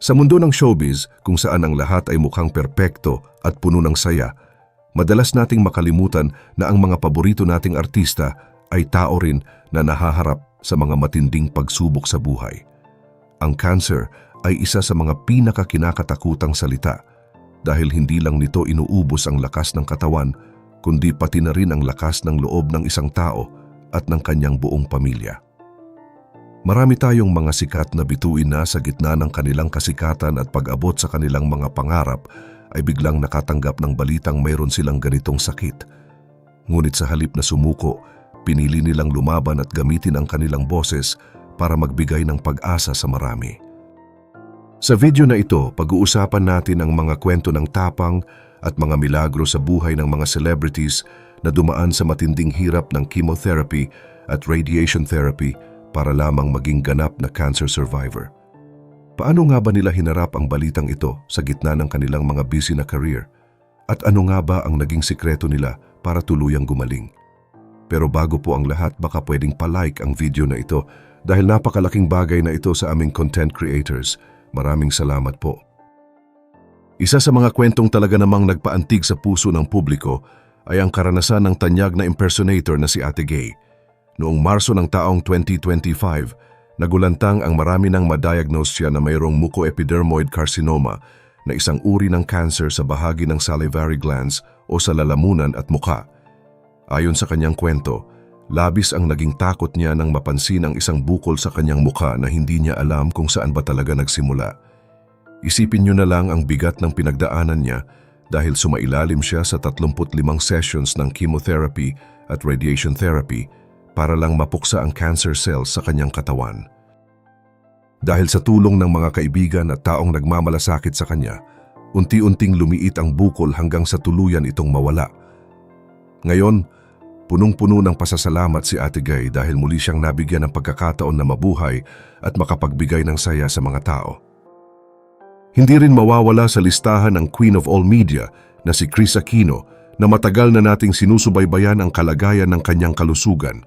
Sa mundo ng showbiz, kung saan ang lahat ay mukhang perpekto at puno ng saya, madalas nating makalimutan na ang mga paborito nating artista ay tao rin na nahaharap sa mga matinding pagsubok sa buhay. Ang cancer ay isa sa mga pinakakinakatakutang salita dahil hindi lang nito inuubos ang lakas ng katawan, kundi pati na rin ang lakas ng loob ng isang tao at ng kanyang buong pamilya. Marami tayong mga sikat na bituin na sa gitna ng kanilang kasikatan at pag-abot sa kanilang mga pangarap ay biglang nakatanggap ng balitang mayroon silang ganitong sakit. Ngunit sa halip na sumuko, pinili nilang lumaban at gamitin ang kanilang boses para magbigay ng pag-asa sa marami. Sa video na ito, pag-uusapan natin ang mga kwento ng tapang at mga milagro sa buhay ng mga celebrities na dumaan sa matinding hirap ng chemotherapy at radiation therapy para lamang maging ganap na cancer survivor. Paano nga ba nila hinarap ang balitang ito sa gitna ng kanilang mga busy na career? At ano nga ba ang naging sikreto nila para tuluyang gumaling? Pero bago po ang lahat, baka pwedeng palike ang video na ito dahil napakalaking bagay na ito sa aming content creators. Maraming salamat po. Isa sa mga kwentong talaga namang nagpaantig sa puso ng publiko ay ang karanasan ng tanyag na impersonator na si Ate Gay. Noong Marso ng taong 2025, nagulantang ang marami nang ma-diagnose siya na mayroong mucoepidermoid carcinoma na isang uri ng cancer sa bahagi ng salivary glands o sa lalamunan at mukha. Ayon sa kanyang kwento, labis ang naging takot niya nang mapansin ang isang bukol sa kanyang mukha na hindi niya alam kung saan ba talaga nagsimula. Isipin niyo na lang ang bigat ng pinagdaanan niya dahil sumailalim siya sa 35 sessions ng chemotherapy at radiation therapy para lang mapuksa ang cancer cells sa kanyang katawan. Dahil sa tulong ng mga kaibigan at taong nagmamalasakit sa kanya, unti-unting lumiit ang bukol hanggang sa tuluyan itong mawala. Ngayon, punong-puno ng pasasalamat si Ate Gay dahil muli siyang nabigyan ng pagkakataon na mabuhay at makapagbigay ng saya sa mga tao. Hindi rin mawawala sa listahan ng Queen of All Media na si Kris Aquino na matagal na nating sinusubaybayan ang kalagayan ng kanyang kalusugan.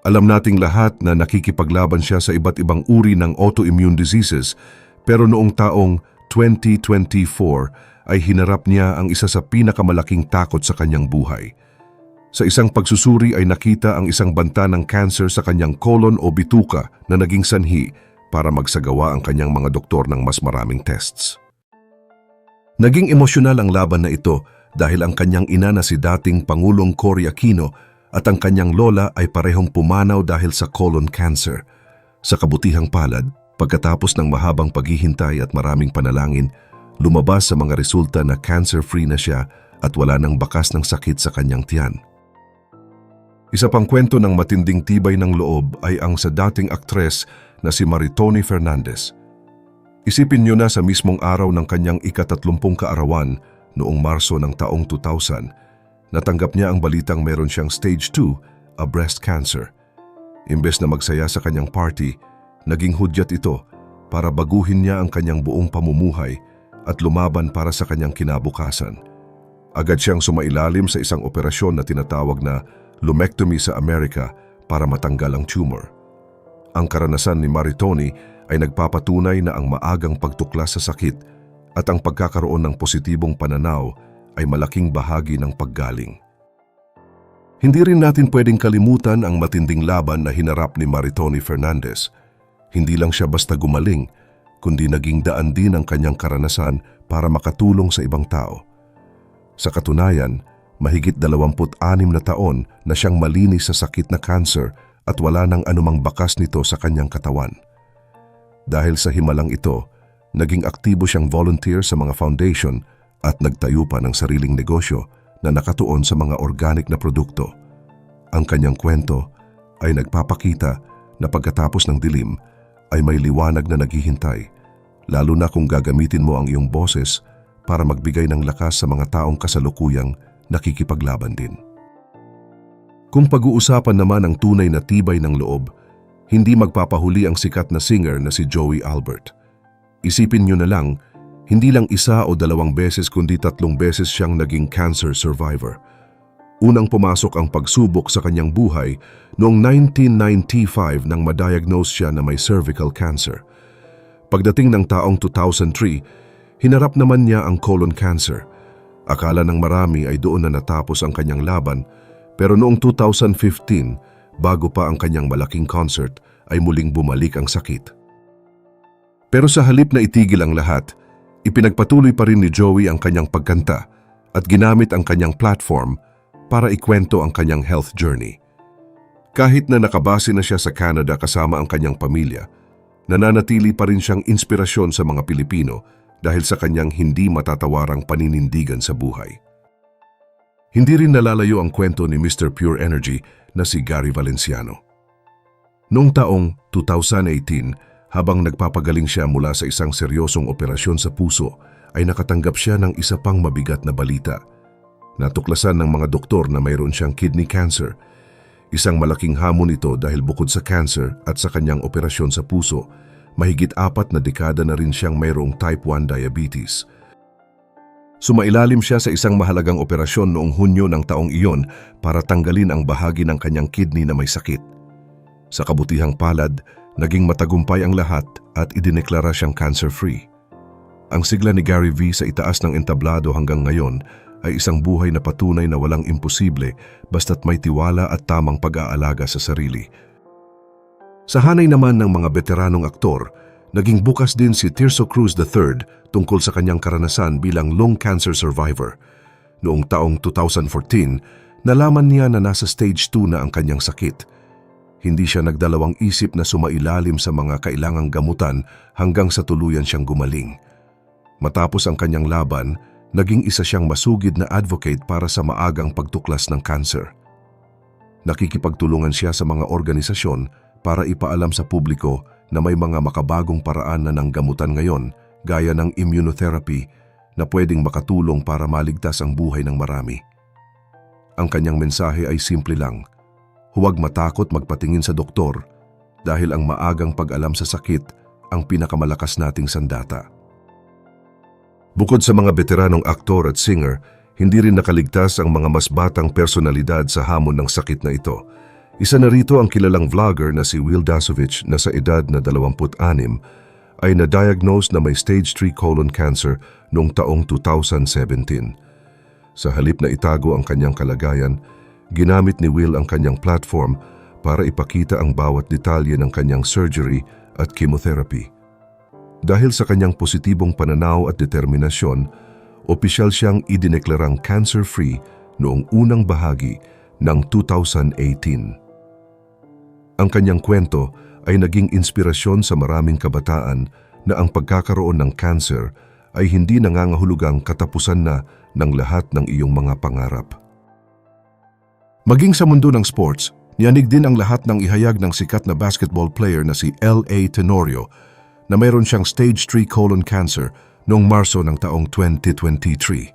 Alam nating lahat na nakikipaglaban siya sa iba't ibang uri ng autoimmune diseases, pero noong taong 2024 ay hinarap niya ang isa sa pinakamalaking takot sa kanyang buhay. Sa isang pagsusuri ay nakita ang isang banta ng cancer sa kanyang colon o bituka na naging sanhi para magsagawa ang kanyang mga doktor ng mas maraming tests. Naging emosyonal ang laban na ito dahil ang kanyang ina na si dating Pangulong Cory Aquino at ang kanyang lola ay parehong pumanaw dahil sa colon cancer. Sa kabutihang palad, pagkatapos ng mahabang paghihintay at maraming panalangin, lumabas sa mga resulta na cancer-free na siya at wala nang bakas ng sakit sa kanyang tiyan. Isa pang kwento ng matinding tibay ng loob ay ang sa dating aktres na si Maritoni Fernandez. Isipin niyo na sa mismong araw ng kanyang ika-30 kaarawan noong Marso ng taong 2000, natanggap niya ang balitang meron siyang stage 2, a breast cancer. Imbes na magsaya sa kanyang party, naging hudyat ito para baguhin niya ang kanyang buong pamumuhay at lumaban para sa kanyang kinabukasan. Agad siyang sumailalim sa isang operasyon na tinatawag na lumpectomy sa Amerika para matanggal ang tumor. Ang karanasan ni Maritoni ay nagpapatunay na ang maagang pagtuklas sa sakit at ang pagkakaroon ng positibong pananaw ay malaking bahagi ng paggaling. Hindi rin natin pwedeng kalimutan ang matinding laban na hinarap ni Maritoni Fernandez. Hindi lang siya basta gumaling, kundi naging daan din ang kanyang karanasan para makatulong sa ibang tao. Sa katunayan, mahigit 26 na taon na siyang malinis sa sakit na cancer at wala nang anumang bakas nito sa kanyang katawan. Dahil sa himalang ito, naging aktibo siyang volunteer sa mga foundation at nagtayo pa ng sariling negosyo na nakatuon sa mga organic na produkto. Ang kanyang kwento ay nagpapakita na pagkatapos ng dilim ay may liwanag na naghihintay, lalo na kung gagamitin mo ang iyong boses para magbigay ng lakas sa mga taong kasalukuyang nakikipaglaban din. Kung pag-uusapan naman ang tunay na tibay ng loob, hindi magpapahuli ang sikat na singer na si Joey Albert. Isipin niyo na lang, hindi lang 1 o 2 beses kundi 3 beses siyang naging cancer survivor. Unang pumasok ang pagsubok sa kanyang buhay noong 1995 nang ma-diagnose siya na may cervical cancer. Pagdating ng taong 2003, hinarap naman niya ang colon cancer. Akala ng marami ay doon na natapos ang kanyang laban, pero noong 2015, bago pa ang kanyang malaking concert, ay muling bumalik ang sakit. Pero sa halip na itigil ang lahat, ipinagpatuloy pa rin ni Joey ang kanyang pagkanta at ginamit ang kanyang platform para ikwento ang kanyang health journey. Kahit na nakabase na siya sa Canada kasama ang kanyang pamilya, nananatili pa rin siyang inspirasyon sa mga Pilipino dahil sa kanyang hindi matatawarang paninindigan sa buhay. Hindi rin nalalayo ang kwento ni Mr. Pure Energy na si Gary Valenciano. Noong taong 2018, habang nagpapagaling siya mula sa isang seryosong operasyon sa puso, ay nakatanggap siya ng isa pang mabigat na balita. Natuklasan ng mga doktor na mayroon siyang kidney cancer. Isang malaking hamon ito dahil bukod sa cancer at sa kanyang operasyon sa puso, mahigit 4 na dekada na rin siyang mayroong type 1 diabetes. Sumailalim siya sa isang mahalagang operasyon noong Hunyo ng taong iyon para tanggalin ang bahagi ng kanyang kidney na may sakit. Sa kabutihang palad, naging matagumpay ang lahat at idineklara siyang cancer-free. Ang sigla ni Gary V sa itaas ng entablado hanggang ngayon ay isang buhay na patunay na walang imposible basta't may tiwala at tamang pag-aalaga sa sarili. Sa hanay naman ng mga veteranong aktor, naging bukas din si Tirso Cruz III tungkol sa kanyang karanasan bilang lung cancer survivor. Noong taong 2014, nalaman niya na nasa stage 2 na ang kanyang sakit. Hindi siya nagdalawang isip na sumailalim sa mga kailangang gamutan hanggang sa tuluyan siyang gumaling. Matapos ang kanyang laban, naging isa siyang masugid na advocate para sa maagang pagtuklas ng cancer. Nakikipagtulungan siya sa mga organisasyon para ipaalam sa publiko na may mga makabagong paraan na ng gamutan ngayon, gaya ng immunotherapy, na pwedeng makatulong para maligtas ang buhay ng marami. Ang kanyang mensahe ay simple lang: huwag matakot magpatingin sa doktor dahil ang maagang pag-alam sa sakit ang pinakamalakas nating sandata. Bukod sa mga veteranong aktor at singer, hindi rin nakaligtas ang mga mas batang personalidad sa hamon ng sakit na ito. Isa na rito ang kilalang vlogger na si Will Dasovich na sa edad na 26 ay na-diagnose na may stage 3 colon cancer noong taong 2017. Sa halip na itago ang kanyang kalagayan, ginamit ni Will ang kanyang platform para ipakita ang bawat detalye ng kanyang surgery at chemotherapy. Dahil sa kanyang positibong pananaw at determinasyon, opisyal siyang idineklarang cancer-free noong unang bahagi ng 2018. Ang kanyang kwento ay naging inspirasyon sa maraming kabataan na ang pagkakaroon ng cancer ay hindi nangangahulugang katapusan na ng lahat ng iyong mga pangarap. Maging sa mundo ng sports, niyanig din ang lahat ng ihayag ng sikat na basketball player na si L.A. Tenorio na mayroon siyang stage 3 colon cancer noong Marso ng taong 2023.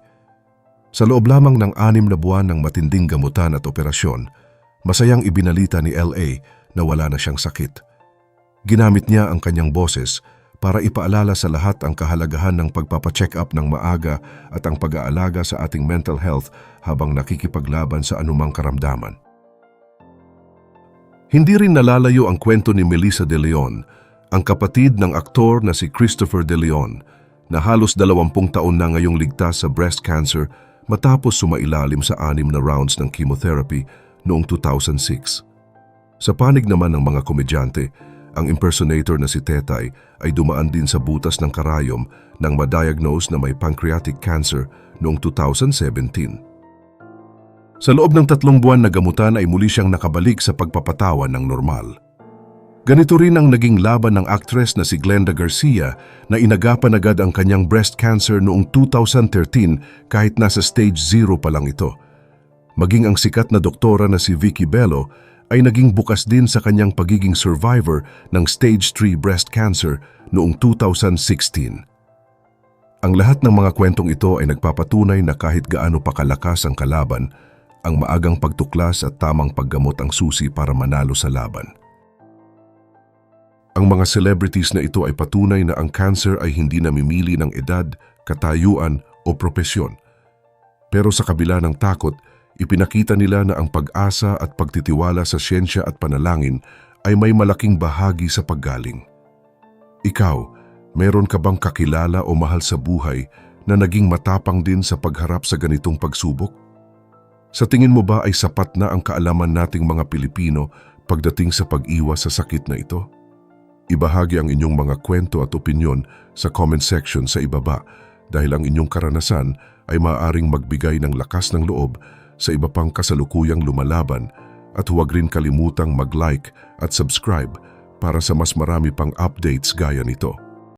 Sa loob lamang ng 6 na buwan ng matinding gamutan at operasyon, masayang ibinalita ni L.A. na wala na siyang sakit. Ginamit niya ang kanyang boses para ipaalala sa lahat ang kahalagahan ng pagpapacheck up ng maaga at ang pag-aalaga sa ating mental health habang nakikipaglaban sa anumang karamdaman. Hindi rin nalalayo ang kwento ni Melissa De Leon, ang kapatid ng aktor na si Christopher De Leon, na halos 20 taon na ngayong ligtas sa breast cancer matapos sumailalim sa 6 na rounds ng chemotherapy noong 2006. Sa panig naman ng mga komedyante, ang impersonator na si Tetay ay dumaan din sa butas ng karayom nang ma-diagnose na may pancreatic cancer noong 2017. Sa loob ng 3 buwan na gamutan ay muli siyang nakabalik sa pagpapatawan ng normal. Ganito rin ang naging laban ng actress na si Glenda Garcia na inagapan agad ang kanyang breast cancer noong 2013 kahit nasa stage 0 pa lang ito. Maging ang sikat na doktora na si Vicky Bello ay naging bukas din sa kanyang pagiging survivor ng stage 3 breast cancer noong 2016. Ang lahat ng mga kwentong ito ay nagpapatunay na kahit gaano pa kalakas ang kalaban, ang maagang pagtuklas at tamang paggamot ang susi para manalo sa laban. Ang mga celebrities na ito ay patunay na ang cancer ay hindi namimili ng edad, katayuan o propesyon. Pero sa kabila ng takot, ipinakita nila na ang pag-asa at pagtitiwala sa siyensya at panalangin ay may malaking bahagi sa paggaling. Ikaw, Meron ka bang kakilala o mahal sa buhay na naging matapang din sa pagharap sa ganitong pagsubok? Sa tingin mo ba ay sapat na ang kaalaman nating mga Pilipino pagdating sa pag-iwas sa sakit na ito? Ibahagi ang inyong mga kwento at opinyon sa comment section sa ibaba dahil ang inyong karanasan ay maaaring magbigay ng lakas ng loob sa iba pang kasalukuyang lumalaban, at huwag rin kalimutang mag-like at subscribe para sa mas marami pang updates gaya nito.